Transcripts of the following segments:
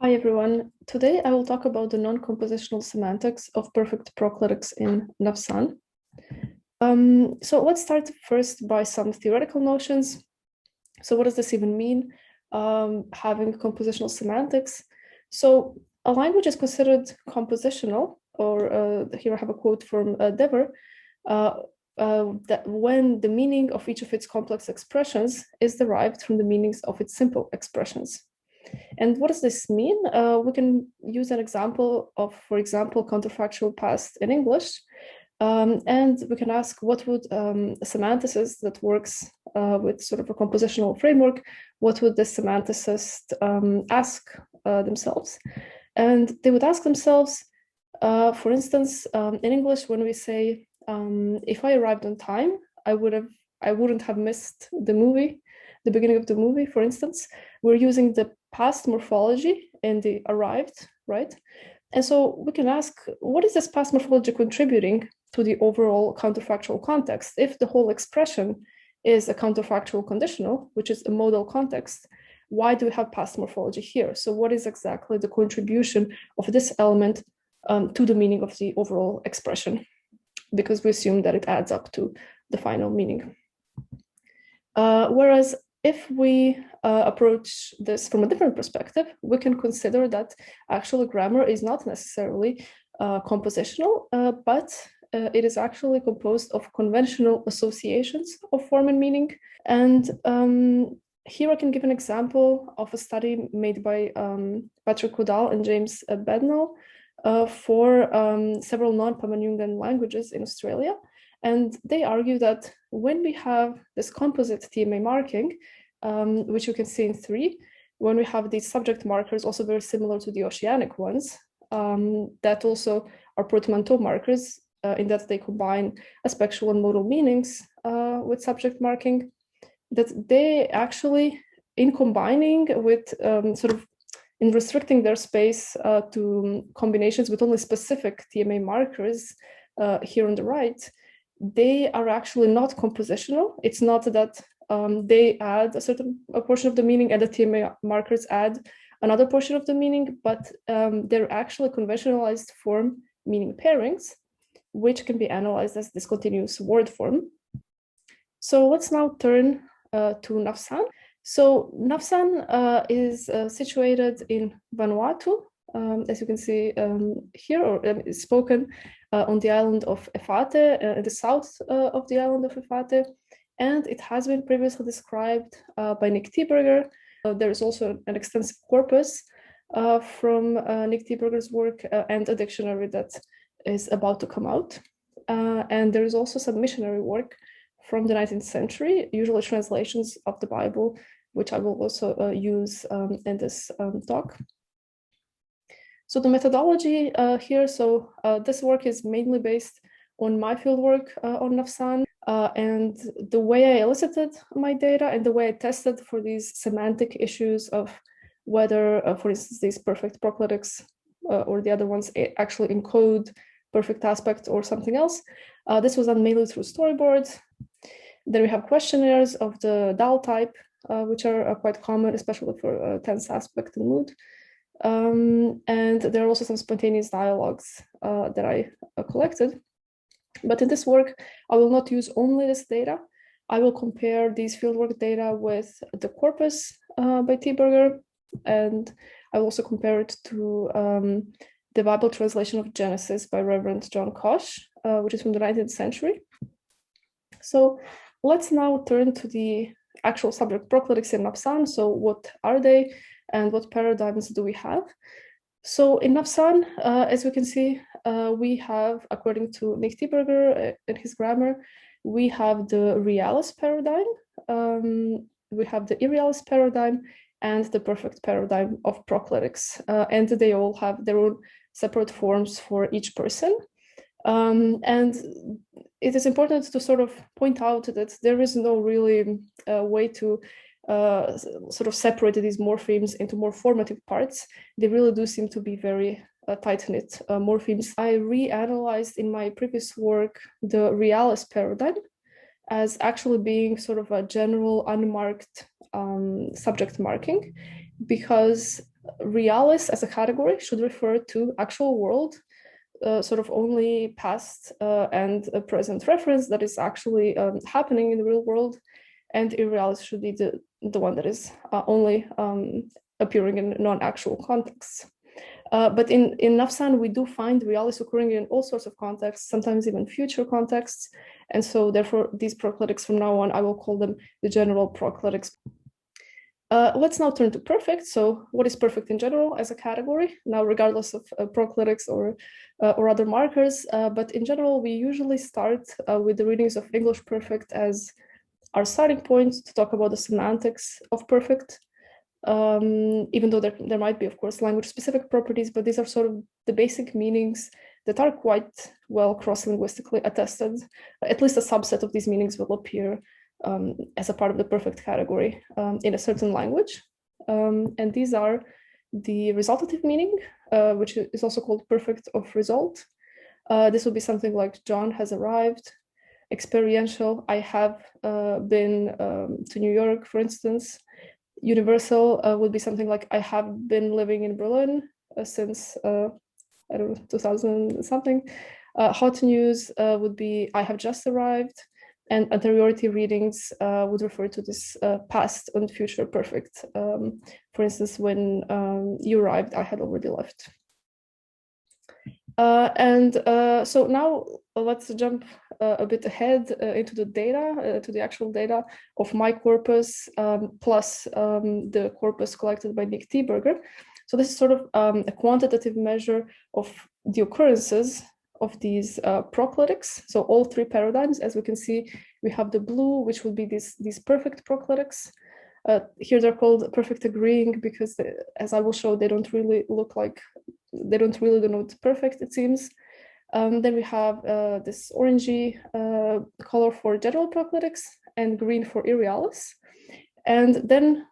Hi everyone. Today I will talk about the non-compositional semantics of perfect proclitics in Nafsan. So let's start first by some theoretical notions. So what does this even mean, having compositional semantics? So a language is considered compositional, or here I have a quote from Dever, that when the meaning of each of its complex expressions is derived from the meanings of its simple expressions. And what does this mean? We can use an example of, for example, counterfactual past in English. And we can ask what would a semanticist that works with sort of a compositional framework, what would the semanticist ask themselves? And they would ask themselves, for instance, in English, when we say, if I arrived on time, I wouldn't have missed the movie, the beginning of the movie, for instance. We're using the past morphology in the arrived, right? And so we can ask, what is this past morphology contributing to the overall counterfactual context? If the whole expression is a counterfactual conditional, which is a modal context, why do we have past morphology here? So what is exactly the contribution of this element to the meaning of the overall expression? Because we assume that it adds up to the final meaning. Whereas if we approach this from a different perspective, we can consider that actually grammar is not necessarily compositional, but it is actually composed of conventional associations of form and meaning. And here I can give an example of a study made by Patrick Woodall and James Bednall for several non-Papuan languages in Australia. And they argue that when we have this composite TMA marking, which you can see in 3, when we have these subject markers, also very similar to the Oceanic ones, that also are portmanteau markers, in that they combine aspectual and modal meanings with subject marking, that they actually, in combining with sort of in restricting their space to combinations with only specific TMA markers here on the right, they are actually not compositional. It's not that they add a certain portion of the meaning and the TMA markers add another portion of the meaning, but they're actually conventionalized form meaning pairings, which can be analyzed as discontinuous word form. So let's now turn to Nafsan. So Nafsan is situated in Vanuatu, as you can see here, or is spoken on the island of Efate, in the south of the island of Efate, and it has been previously described by Nick Thieberger. There is also an extensive corpus from Nick Thieberger's work and a dictionary that is about to come out. And there is also some missionary work from the 19th century, usually translations of the Bible, which I will also use in this talk. So the methodology here, so this work is mainly based on my fieldwork on Nafsan, and the way I elicited my data and the way I tested for these semantic issues of whether, for instance, these perfect proclitics or the other ones actually encode perfect aspect or something else. This was done mainly through storyboards. Then we have questionnaires of the DAL type, which are quite common, especially for tense aspect and mood. And there are also some spontaneous dialogues that I collected. But in this work, I will not use only this data. I will compare these fieldwork data with the corpus by Thieberger, and I will also compare it to the Bible translation of Genesis by Reverend J.Cosh, which is from the 19th century. So let's now turn to the actual subject proclitics in Nafsan. So what are they and what paradigms do we have? So in Nafsan, as we can see, we have, according to Nick Thieberger in his grammar, we have the realis paradigm, we have the irrealis paradigm, and the perfect paradigm of proclitics. And they all have their own separate forms for each person. And it is important to sort of point out that there is no really way to sort of separate these morphemes into more formative parts. They really do seem to be very tight-knit morphemes. I reanalyzed in my previous work the realis paradigm as actually being sort of a general unmarked subject marking, because realis as a category should refer to actual world, sort of only past and present reference that is actually happening in the real world, and irrealis should be the one that is only appearing in non-actual contexts. But in Nafsan, we do find realis occurring in all sorts of contexts, sometimes even future contexts. And so therefore, these proclitics from now on, I will call them the general proclitics. Let's now turn to perfect. So what is perfect in general as a category? Now, regardless of proclitics or other markers, but in general, we usually start with the readings of English perfect as our starting point to talk about the semantics of perfect. Even though there might be, of course, language-specific properties, but these are sort of the basic meanings that are quite well cross-linguistically attested. At least a subset of these meanings will appear as a part of the perfect category in a certain language. And these are the resultative meaning, which is also called perfect of result. This will be something like John has arrived. Experiential, I have been to New York, for instance. Universal would be something like I have been living in Berlin since, I don't know, 2000 something. Hot news would be I have just arrived. And anteriority readings would refer to this past and future perfect. For instance, when you arrived, I had already left. So now let's jump a bit ahead into the data, to the actual data of my corpus, plus the corpus collected by Nick Thieberger. So this is sort of a quantitative measure of the occurrences of these proclitics. So all three paradigms, as we can see, we have the blue, which would be these perfect proclitics. Here they're called perfect agreeing because, as I will show, they don't really look like, they don't really denote perfect, it seems. Then we have this orangey color for general proclitics and green for irrealis. And then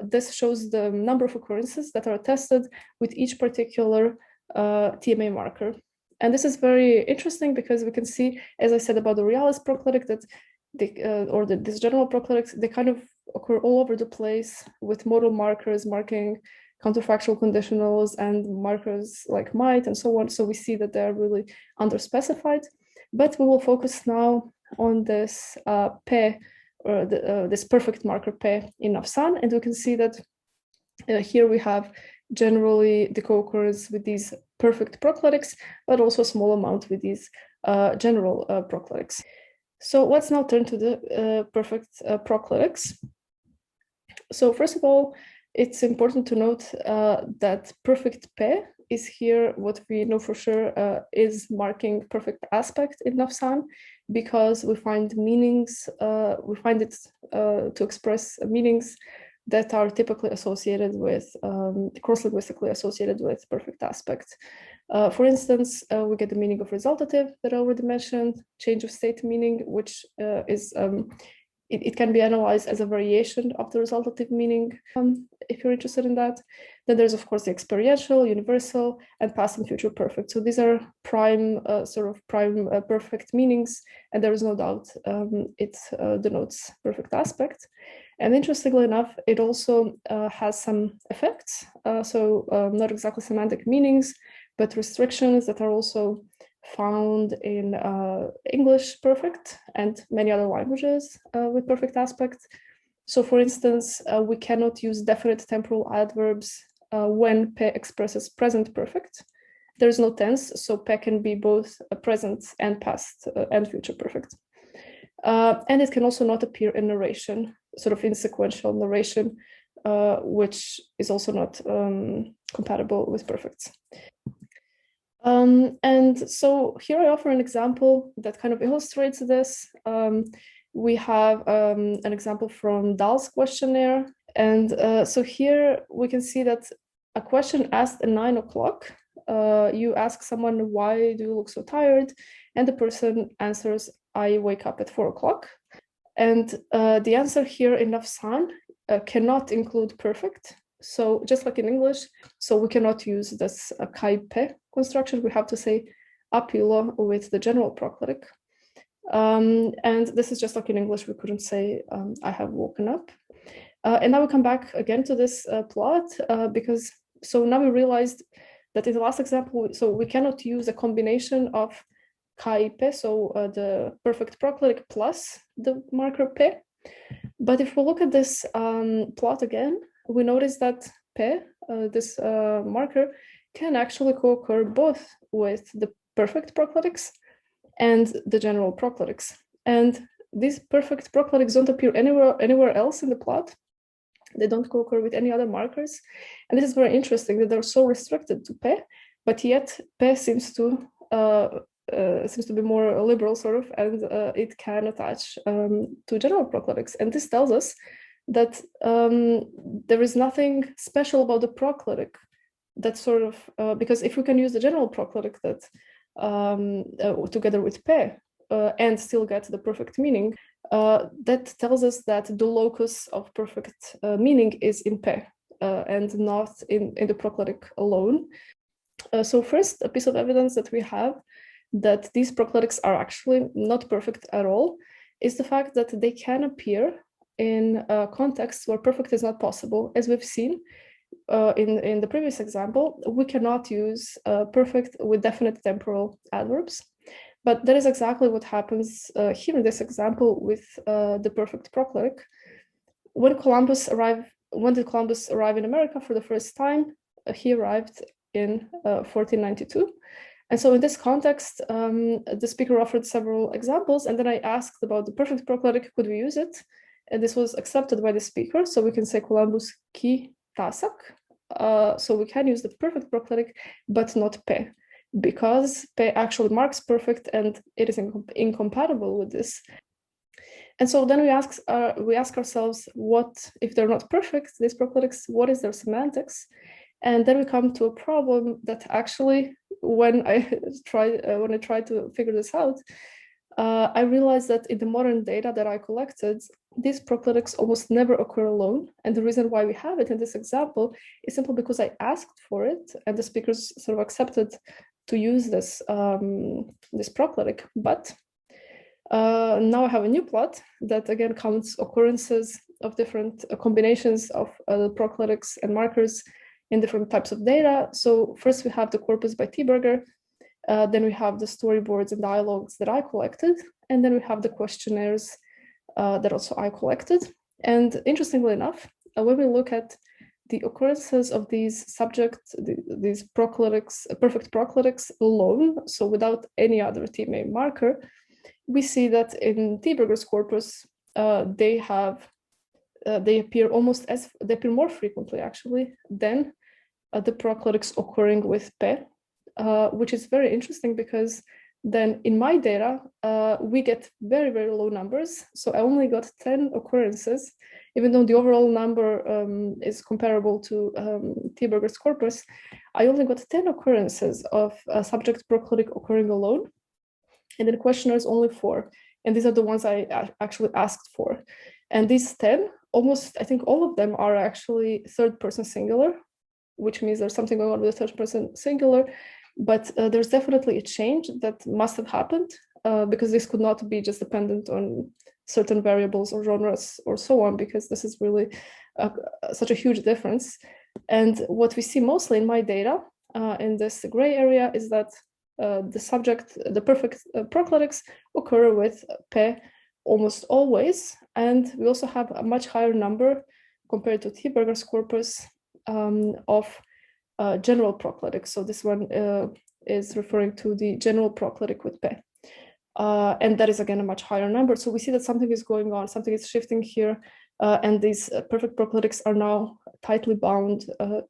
this shows the number of occurrences that are attested with each particular TMA marker. And this is very interesting because we can see, as I said about the realis proclitic, that this general proclitics, they kind of occur all over the place with modal markers marking counterfactual conditionals and markers like might and so on. So we see that they're really underspecified. But we will focus now on this P, or this perfect marker P in Nafsan, and we can see that here we have generally the co-occurrence with these perfect proclitics, but also a small amount with these general proclitics. So let's now turn to the perfect proclitics. So first of all, it's important to note that perfect P is here what we know for sure is marking perfect aspect in Nafsan, because we find meanings, we find it to express meanings that are typically associated with, cross-linguistically associated with perfect aspect. For instance, we get the meaning of resultative that I already mentioned, change of state meaning, which is, it can be analyzed as a variation of the resultative meaning, if you're interested in that. Then there's, of course, the experiential, universal, and past and future perfect. So these are prime, prime perfect meanings, and there is no doubt it denotes perfect aspect. And interestingly enough, it also has some effects. Not exactly semantic meanings, but restrictions that are also found in English perfect and many other languages with perfect aspect. So for instance, we cannot use definite temporal adverbs when P expresses present perfect. There's no tense, so P can be both a present and past and future perfect. And it can also not appear in narration, sort of in sequential narration, which is also not compatible with perfects. And so here I offer an example that kind of illustrates this. We have an example from Dahl's questionnaire. And so here we can see that a question asked at 9 o'clock, you ask someone, why do you look so tired? And the person answers, I wake up at 4 o'clock. And the answer here in Nafsan cannot include perfect. So just like in English, so we cannot use this kai pe construction. We have to say apilo with the general proclitic. And this is just like in English, we couldn't say I have woken up. And now we come back again to this plot because so now we realized that in the last example, so we cannot use a combination of kai pe, so the perfect proclitic plus the marker pe. But if we look at this plot again, we notice that pe, this marker, can actually co-occur both with the perfect proclitics and the general proclitics. And these perfect proclitics don't appear anywhere else in the plot. They don't co-occur with any other markers. And this is very interesting that they're so restricted to pe, but yet pe seems to be more liberal, sort of, and it can attach to general proclitics. And this tells us that there is nothing special about the proclitic that sort of, because if we can use the general proclitic that together with pe and still get the perfect meaning, that tells us that the locus of perfect meaning is in pe and not in the proclitic alone. So first, a piece of evidence that we have that these proclitics are actually not perfect at all is the fact that they can appear in contexts where perfect is not possible. As we've seen in the previous example, we cannot use perfect with definite temporal adverbs. But that is exactly what happens here in this example with the perfect proclitic. When did Columbus arrive in America for the first time? He arrived in 1492. And so in this context, the speaker offered several examples, and then I asked about the perfect proclitic, could we use it? And this was accepted by the speaker. So we can say Columbus ki tasak. So we can use the perfect proclitic, but not pe, because pe actually marks perfect and it is incompatible with this. And so then we ask ourselves, what if they're not perfect, these proclitics, what is their semantics? And then we come to a problem that actually, when I tried to figure this out, I realized that in the modern data that I collected, these proclitics almost never occur alone. And the reason why we have it in this example is simply because I asked for it, and the speakers sort of accepted to use this this proclitic. But now I have a new plot that again counts occurrences of different combinations of proclitics and markers in different types of data. So first we have the corpus by Thieberger, then we have the storyboards and dialogues that I collected, and then we have the questionnaires that also I collected. And interestingly enough, when we look at the occurrences of these these proclitics, perfect proclitics alone, so without any other TMA marker, we see that in Thieberger's corpus, they appear more frequently actually than the proclitics occurring with pe, which is very interesting because then in my data, we get very, very low numbers. So I only got 10 occurrences, even though the overall number is comparable to Thieberger's corpus. I only got 10 occurrences of subject proclitic occurring alone, and then questionnaires only 4. And these are the ones I actually asked for. And these 10, almost, I think all of them are actually third person singular, which means there's something going on with the third person singular. But there's definitely a change that must have happened because this could not be just dependent on certain variables or genres or so on, because this is really such a huge difference. And what we see mostly in my data in this gray area is that the perfect proclitics occur with pe almost always. And we also have a much higher number compared to Thieberger's corpus of general proclitics. So this one is referring to the general proclitic with pe. And that is again a much higher number. So we see that something is going on, something is shifting here, and these perfect proclitics are now tightly bound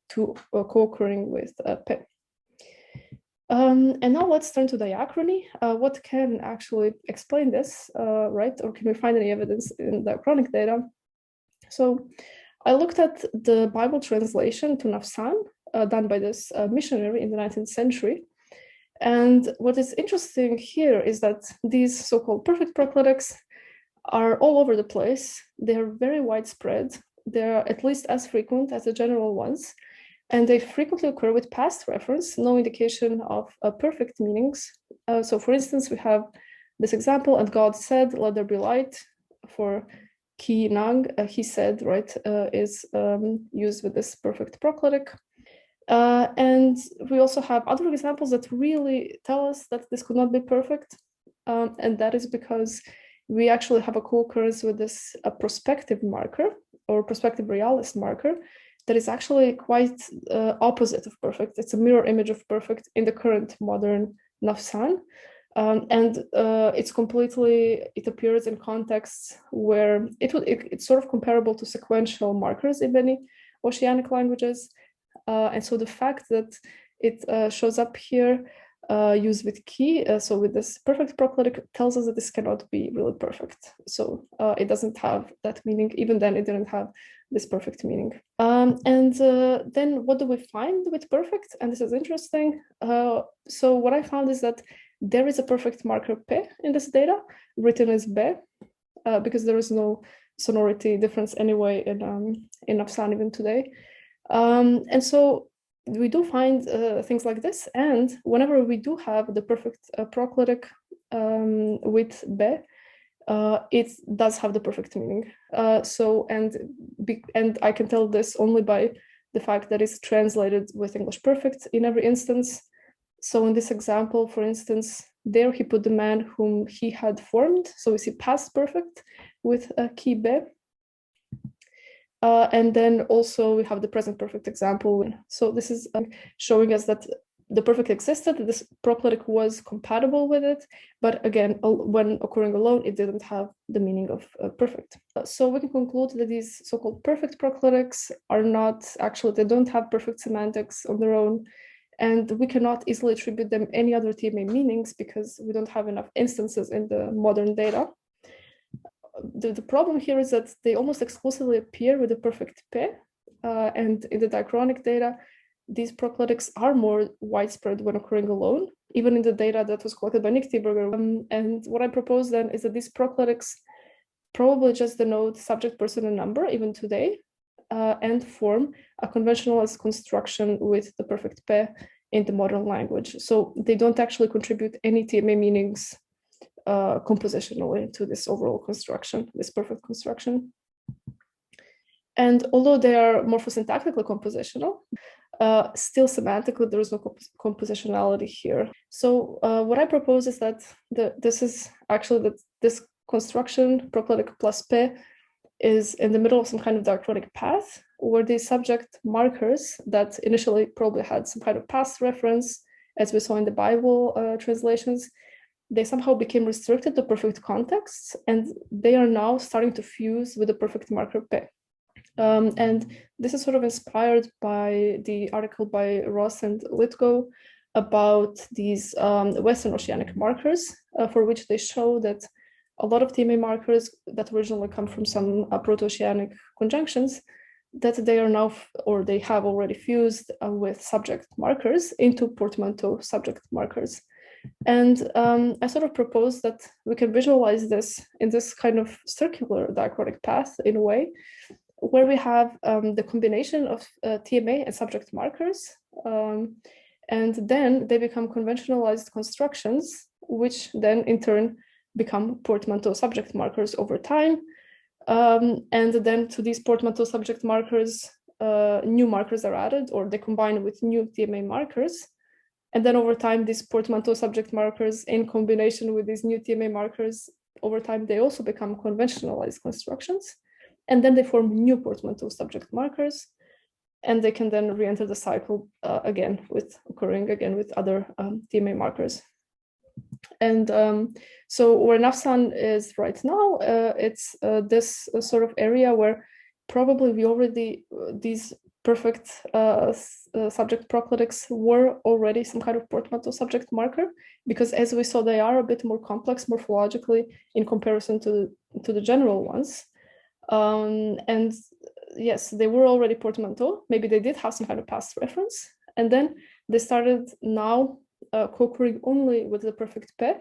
to co-occurring with pe. And now let's turn to diachrony. What can actually explain this, right? Or can we find any evidence in diachronic data? So I looked at the Bible translation to Nafsan done by this missionary in the 19th century. And what is interesting here is that these so-called perfect proclitics are all over the place. They're very widespread. They're at least as frequent as the general ones. And they frequently occur with past reference, no indication of perfect meanings. So for instance, we have this example, and God said, let there be light for ki nang, he said, right, is used with this perfect proclitic. And we also have other examples that really tell us that this could not be perfect. And that is because we actually have a co-occurrence with this prospective marker or prospective realis marker that is actually quite opposite of perfect. It's a mirror image of perfect in the current modern Nafsan. And it appears in contexts where it's sort of comparable to sequential markers in many Oceanic languages. And so the fact that it shows up here used with ki, so with this perfect proclitic, tells us that this cannot be really perfect. So it doesn't have that meaning. Even then, it didn't have this perfect meaning. And then what do we find with perfect? And this is interesting. So what I found is that there is a perfect marker pe in this data, written as be, because there is no sonority difference anyway in Nafsan even today. And so we do find things like this, and whenever we do have the perfect proclitic with be, it does have the perfect meaning. And I can tell this only by the fact that it's translated with English perfect in every instance. So in this example, for instance, there he put the man whom he had formed. So we see past perfect with ki be. And then also we have the present perfect example. So this is showing us that the perfect existed, this proclitic was compatible with it, but again, when occurring alone, it didn't have the meaning of perfect. So we can conclude that these so-called perfect proclitics are not actually, they don't have perfect semantics on their own, and we cannot easily attribute them any other TMA meanings because we don't have enough instances in the modern data. The problem here is that they almost exclusively appear with the perfect pe, and in the diachronic data, these proclitics are more widespread when occurring alone, even in the data that was collected by Thieberger. And what I propose then is that these proclitics probably just denote subject, person, and number, even today, and form a conventionalized construction with the perfect pe in the modern language. So they don't actually contribute any TMA meanings compositionally to this overall construction, this perfect construction. And although they are morphosyntactically compositional, still semantically there is no compositionality here. So what I propose is that this construction, proclitic plus pe, is in the middle of some kind of diachronic path where the subject markers that initially probably had some kind of past reference, as we saw in the Bible translations, they somehow became restricted to perfect contexts, and they are now starting to fuse with the perfect marker pe. And this is sort of inspired by the article by Ross and Lithgow about these Western Oceanic markers, for which they show that a lot of TMA markers that originally come from some Proto-Oceanic conjunctions, that they are now, or they have already fused with subject markers into portmanteau subject markers. And I sort of propose that we can visualize this in this kind of circular diachronic path in a way, where we have the combination of TMA and subject markers, and then they become conventionalized constructions, which then in turn become portmanteau subject markers over time. And then to these portmanteau subject markers, new markers are added, or they combine with new TMA markers. And then over time, these portmanteau subject markers in combination with these new TMA markers, over time, they also become conventionalized constructions. And then they form new portmanteau subject markers. And they can then re-enter the cycle again with other TMA markers. And so where Nafsan is right now, it's this sort of area where probably these perfect subject proclitics were already some kind of portmanteau subject marker, because as we saw, they are a bit more complex morphologically in comparison to the general ones. And yes, they were already portmanteau. Maybe they did have some kind of past reference. And then they started now co-occurring only with the perfect pe,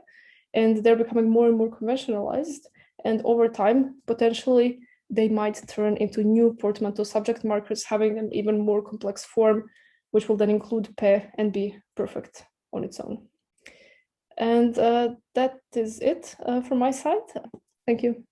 and they're becoming more and more conventionalized. And over time, potentially, they might turn into new portmanteau subject markers, having an even more complex form, which will then include pe and be perfect on its own. And that is it from my side. Thank you.